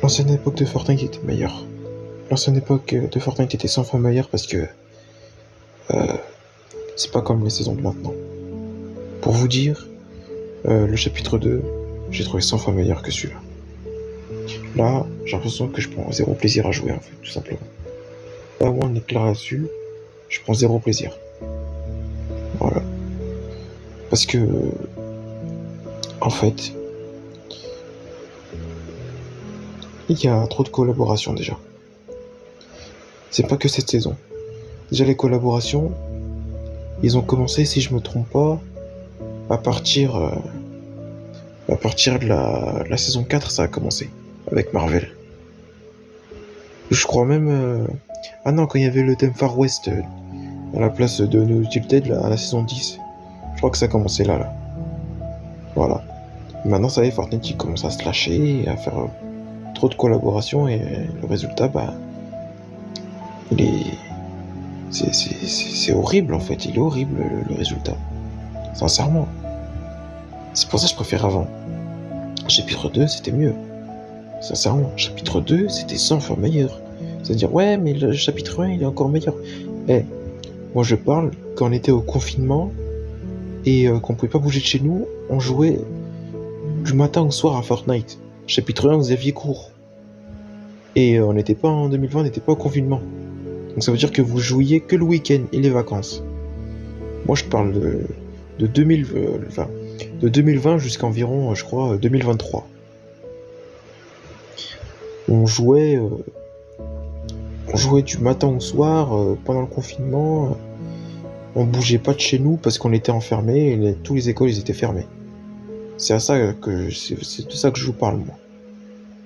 L'ancienne époque de Fortnite était meilleure. L'ancienne époque de Fortnite était 100 fois meilleure parce que c'est pas comme les saisons de maintenant. Pour vous dire, le chapitre 2, j'ai trouvé 100 fois meilleur que celui-là. Là, j'ai l'impression que je prends zéro plaisir à jouer, en fait, tout simplement. Là où on est clair là-dessus, je prends zéro plaisir. Voilà. Parce que, en fait, il y a trop de collaborations déjà. C'est pas que cette saison. Déjà, les collaborations, ils ont commencé, si je me trompe pas, à partir de la saison 4, ça a commencé, avec Marvel. Je crois même... Ah non, quand il y avait le thème Far West à la place de No Tilted, à la saison 10. Je crois que ça a commencé là. Voilà. Maintenant, ça y est, Fortnite, il commence à se lâcher, et à faire trop de collaborations, et le résultat, il est... C'est horrible, en fait. Il est horrible, le résultat. Sincèrement. C'est pour ça que je préfère avant. Chapitre 2, c'était mieux. Sincèrement, chapitre 2, c'était 100 fois meilleur. C'est-à-dire, ouais, mais le chapitre 1, il est encore meilleur. Moi je parle, quand on était au confinement, et qu'on pouvait pas bouger de chez nous, on jouait du matin au soir à Fortnite. Chapitre 1, vous aviez cours. Et on n'était pas en 2020, on n'était pas au confinement. Donc ça veut dire que vous jouiez que le week-end et les vacances. Moi je parle de 2020 jusqu'à environ, je crois, 2023. On jouait du matin au soir pendant le confinement. On bougeait pas de chez nous parce qu'on était enfermés et tous les écoles ils étaient fermées. C'est de ça que je vous parle, moi.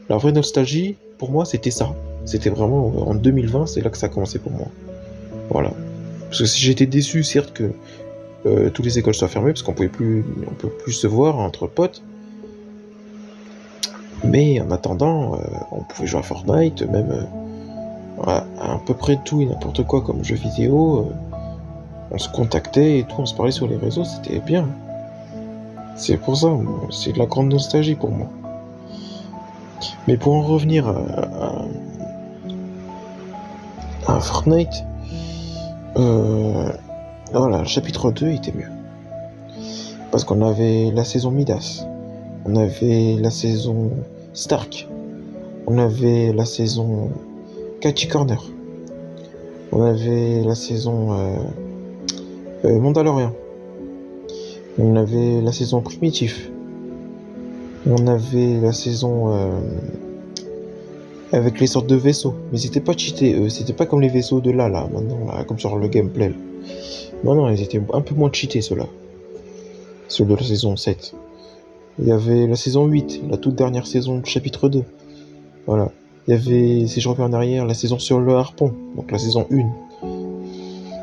La vraie nostalgie, pour moi, c'était ça. C'était vraiment en 2020, c'est là que ça a commencé pour moi. Voilà. Parce que si j'étais déçu, certes, que toutes les écoles soient fermées, parce qu'on peut plus se voir entre potes. Mais en attendant, on pouvait jouer à Fortnite, même à peu près tout et n'importe quoi comme jeu vidéo. On se contactait et tout, on se parlait sur les réseaux, c'était bien. C'est pour ça, c'est de la grande nostalgie pour moi. Mais pour en revenir à Fortnite, voilà, le chapitre 2 était mieux. Parce qu'on avait la saison Midas, on avait la saison Stark, on avait la saison Catchy Corner, on avait la saison Mandalorian, on avait la saison Primitif, on avait la saison avec les sortes de vaisseaux, mais c'était pas cheaté, c'était pas comme les vaisseaux de là maintenant, là, comme sur le gameplay. Là. Non, ils étaient un peu moins cheatés ceux-là. Ceux de la saison 7. Il y avait la saison 8, la toute dernière saison du chapitre 2. Voilà. Il y avait, si je reviens en arrière, la saison sur le harpon, donc la saison 1.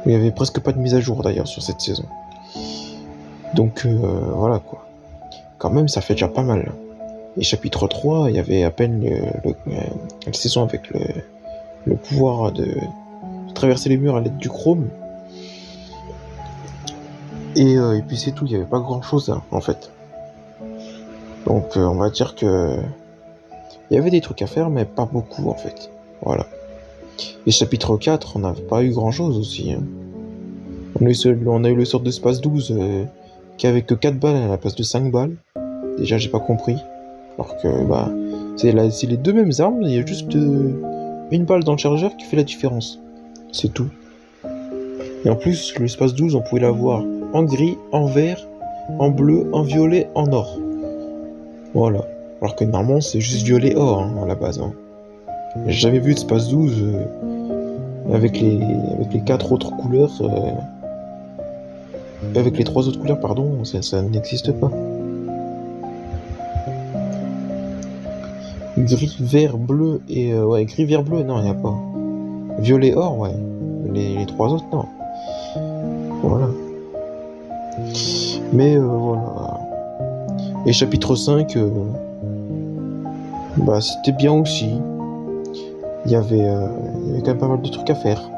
Il y avait presque pas de mise à jour d'ailleurs sur cette saison. Donc voilà quoi. Quand même, ça fait déjà pas mal. Et chapitre 3, il y avait à peine la saison avec le pouvoir de traverser les murs à l'aide du chrome. Et puis c'est tout, il n'y avait pas grand chose en fait. Donc on va dire que il y avait des trucs à faire, mais pas beaucoup en fait. Voilà. Et chapitre 4, on n'a pas eu grand chose aussi. Hein. On a eu le sort de Space 12 qui avait que 4 balles à la place de 5 balles. Déjà j'ai pas compris. Alors que c'est les deux mêmes armes, il y a juste une balle dans le chargeur qui fait la différence. C'est tout. Et en plus, le Space 12, on pouvait l'avoir en gris, en vert, en bleu, en violet, en or. Voilà. Alors que normalement, c'est juste violet or hein, à la base. Hein. J'ai jamais vu de Space 12 avec les 4 autres couleurs. Avec les 3 autres couleurs, pardon, ça n'existe pas. Gris, vert, bleu et... ouais, gris, vert, bleu, non, il n'y a pas. Violet, or, ouais. Les 3 autres, non. Voilà. Mais voilà. Et chapitre 5, c'était bien aussi. Il y avait quand même pas mal de trucs à faire.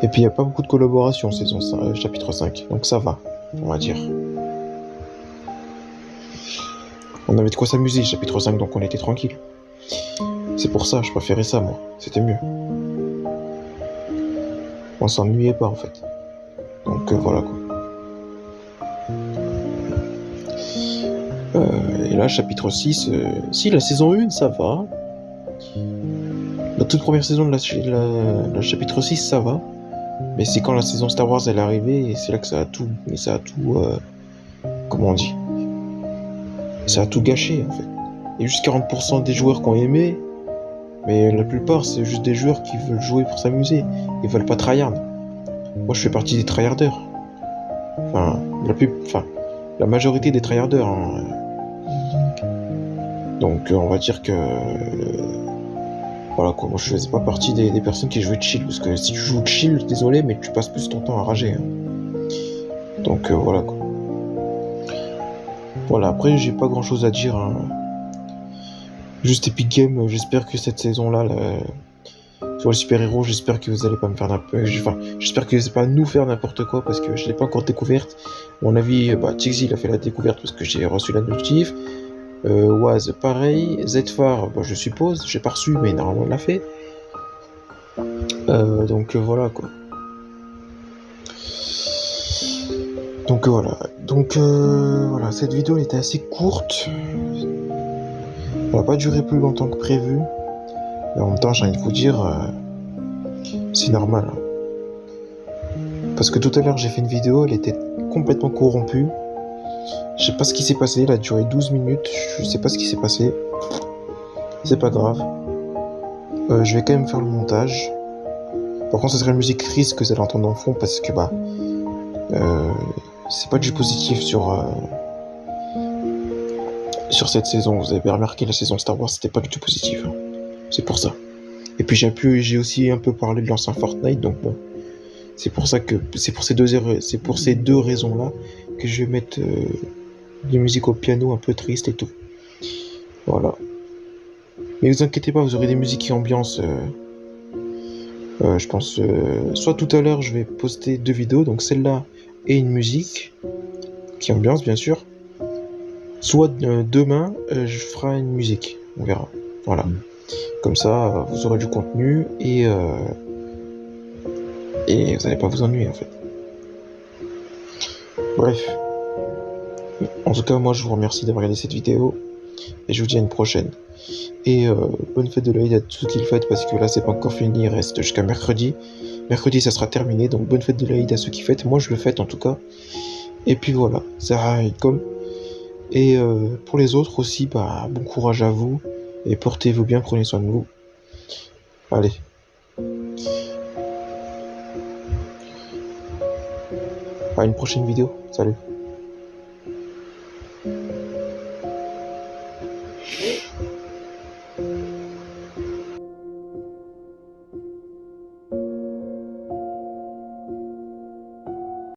Et puis il n'y a pas beaucoup de collaboration chapitre 5, donc ça va, on va dire. On avait de quoi s'amuser, chapitre 5, donc on était tranquille. C'est pour ça, je préférais ça, moi. C'était mieux. On s'ennuyait pas, en fait. Donc, voilà, quoi. Et là, chapitre 6... Si, la saison 1, ça va. La toute première saison de la chapitre 6, ça va. Mais c'est quand la saison Star Wars elle est arrivée, et c'est là que ça a tout... Mais ça a tout... comment on dit? Ça a tout gâché, en fait. Il y a juste 40% des joueurs qui ont aimé, mais la plupart, c'est juste des joueurs qui veulent jouer pour s'amuser. Ils veulent pas tryhard. Moi, je fais partie des tryharders. Enfin, la majorité des tryharders. Hein. Donc, on va dire que... voilà, quoi. Moi, je faisais pas partie des personnes qui jouaient chill. Parce que si tu joues chill, désolé, mais tu passes plus ton temps à rager. Hein. Donc, voilà, quoi. Voilà, après, j'ai pas grand-chose à dire. Hein. Juste Epic Games, j'espère que cette saison-là... Sur les super-héros, j'espère que vous allez pas me faire j'espère que vous allez pas nous faire n'importe quoi parce que je l'ai pas encore découverte. À mon avis, Tixi il a fait la découverte parce que j'ai reçu la notif. Waz pareil, Zfar, je suppose, j'ai pas reçu mais normalement il l'a fait. Donc voilà quoi. Donc voilà. Donc voilà, cette vidéo elle était assez courte. Elle va pas durer plus longtemps que prévu. Mais en même temps, j'ai envie de vous dire, c'est normal. Parce que tout à l'heure, j'ai fait une vidéo, elle était complètement corrompue. Je sais pas ce qui s'est passé, elle a duré 12 minutes, je sais pas ce qui s'est passé. C'est pas grave. Je vais quand même faire le montage. Par contre, ce serait une musique triste que vous allez entendre en fond parce que, c'est pas du positif sur cette saison. Vous avez bien remarqué, la saison Star Wars, c'était pas du tout positif. Hein. C'est pour ça. Et puis j'ai aussi un peu parlé de l'ancien Fortnite, donc bon. C'est pour ces deux raisons-là que je vais mettre des musiques au piano un peu tristes et tout. Voilà. Mais vous inquiétez pas, vous aurez des musiques qui ambiancent. Je pense. Soit tout à l'heure, je vais poster 2 vidéos, donc celle-là et une musique qui ambiance, bien sûr. Soit demain, je ferai une musique. On verra. Voilà. Comme ça, vous aurez du contenu et vous n'allez pas vous ennuyer en fait. Bref. En tout cas, moi je vous remercie d'avoir regardé cette vidéo et je vous dis à une prochaine. Et bonne fête de l'Aïd à tous ceux qui le fêtent parce que là c'est pas encore fini, il reste jusqu'à mercredi. Mercredi ça sera terminé, donc bonne fête de l'Aïd à ceux qui fêtent. Moi je le fête en tout cas. Et puis voilà, ça comme. Et pour les autres aussi, bon courage à vous et portez-vous bien, prenez soin de vous. Allez. À une prochaine vidéo. Salut.